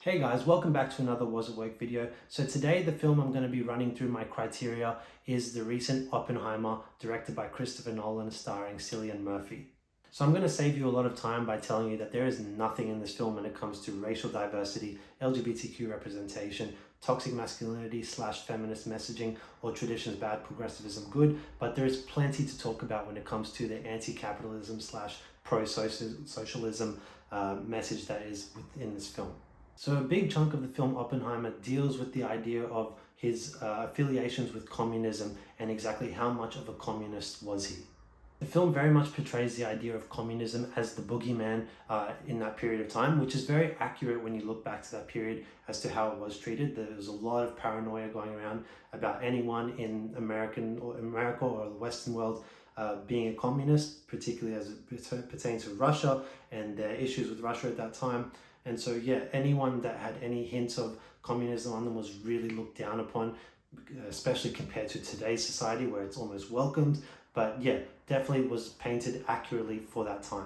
Hey guys, welcome back to another Was It Woke video. So today the film I'm going to be running through my criteria is the recent Oppenheimer, directed by Christopher Nolan, starring Cillian Murphy. So I'm going to save you a lot of time by telling you that there is nothing in this film when it comes to racial diversity, LGBTQ representation, toxic masculinity / feminist messaging, or traditions bad, progressivism good, but there is plenty to talk about when it comes to the anti-capitalism / pro-socialism message that is within this film. So a big chunk of the film Oppenheimer deals with the idea of his affiliations with communism and exactly how much of a communist was he. The film very much portrays the idea of communism as the boogeyman in that period of time, which is very accurate when you look back to that period as to how it was treated. There was a lot of paranoia going around about anyone in America or the Western world being a communist, particularly as it pertains to Russia and their issues with Russia at that time. And so, yeah, anyone that had any hints of communism on them was really looked down upon, especially compared to today's society where it's almost welcomed. But yeah, definitely was painted accurately for that time.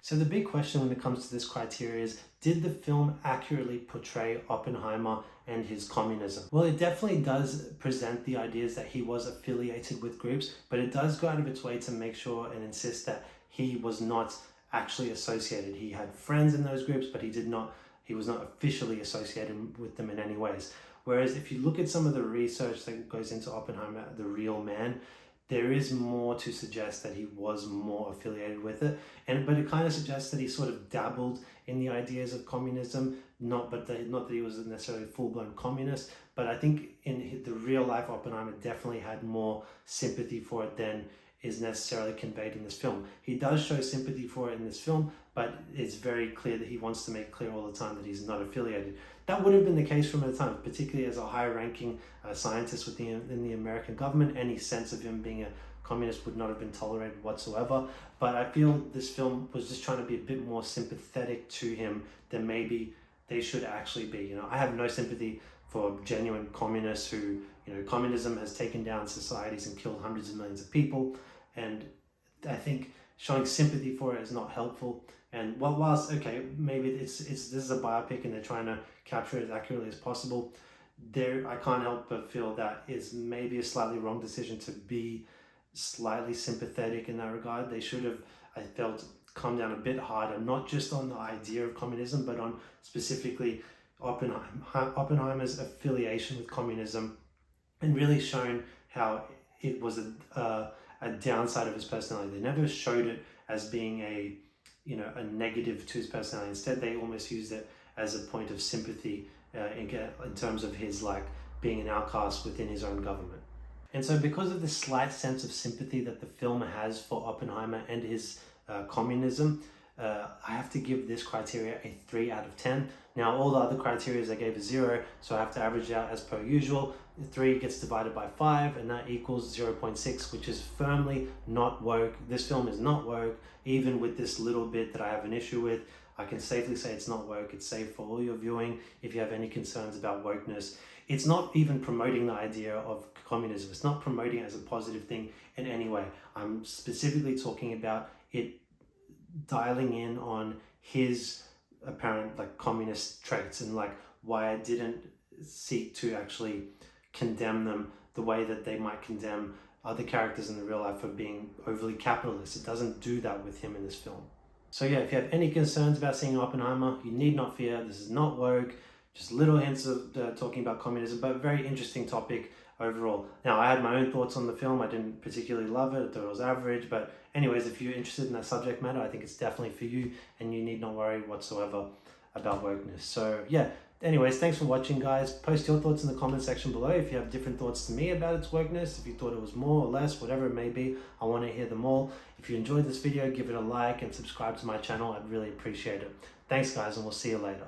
So the big question when it comes to this criteria is, did the film accurately portray Oppenheimer and his communism? Well, it definitely does present the ideas that he was affiliated with groups, but it does go out of its way to make sure and insist that he was not actually associated. He had friends in those groups, but he was not officially associated with them in any ways. Whereas if you look at some of the research that goes into Oppenheimer, the real man, there is more to suggest that he was more affiliated with it. But it kind of suggests that he sort of dabbled in the ideas of communism, not that he was necessarily full-blown communist, but I think in the real life Oppenheimer definitely had more sympathy for it than is necessarily conveyed in this film. He does show sympathy for it in this film, but it's very clear that he wants to make clear all the time that he's not affiliated. That would have been the case from the time, particularly as a high-ranking scientist in the American government. Any sense of him being a communist would not have been tolerated whatsoever. But I feel this film was just trying to be a bit more sympathetic to him than maybe they should actually be. I have no sympathy for genuine communists who, communism has taken down societies and killed hundreds of millions of people. And I think showing sympathy for it is not helpful. And whilst, okay, maybe this is a biopic and they're trying to capture it as accurately as possible, I can't help but feel that is maybe a slightly wrong decision to be slightly sympathetic in that regard. They should have, I felt, come down a bit harder, not just on the idea of communism, but on specifically Oppenheimer's affiliation with communism, and really shown how it was a downside of his personality. They never showed it as being a negative to his personality. Instead, they almost used it as a point of sympathy in terms of his being an outcast within his own government. And so because of the slight sense of sympathy that the film has for Oppenheimer and his communism, I have to give this criteria a 3 out of 10. Now, all the other criteria I gave a 0, so I have to average it out as per usual. 3 gets divided by 5, and that equals 0.6, which is firmly not woke. This film is not woke, even with this little bit that I have an issue with. I can safely say it's not woke. It's safe for all your viewing if you have any concerns about wokeness. It's not even promoting the idea of communism. It's not promoting it as a positive thing in any way. I'm specifically talking about it dialing in on his apparent communist traits and why I didn't seek to actually condemn them the way that they might condemn other characters in the real life for being overly capitalist. It doesn't do that with him in this film. So yeah, if you have any concerns about seeing Oppenheimer, you need not fear. This is not woke, just little hints of talking about communism, but a very interesting topic overall. Now, I had my own thoughts on the film. I didn't particularly love it. I thought it was average. But anyways, if you're interested in that subject matter, I think it's definitely for you, and you need not worry whatsoever about wokeness. So yeah, anyways, thanks for watching, guys. Post your thoughts in the comment section below. If you have different thoughts to me about its wokeness, if you thought it was more or less, whatever it may be, I want to hear them all. If you enjoyed this video, give it a like and subscribe to my channel. I'd really appreciate it. Thanks, guys, and we'll see you later.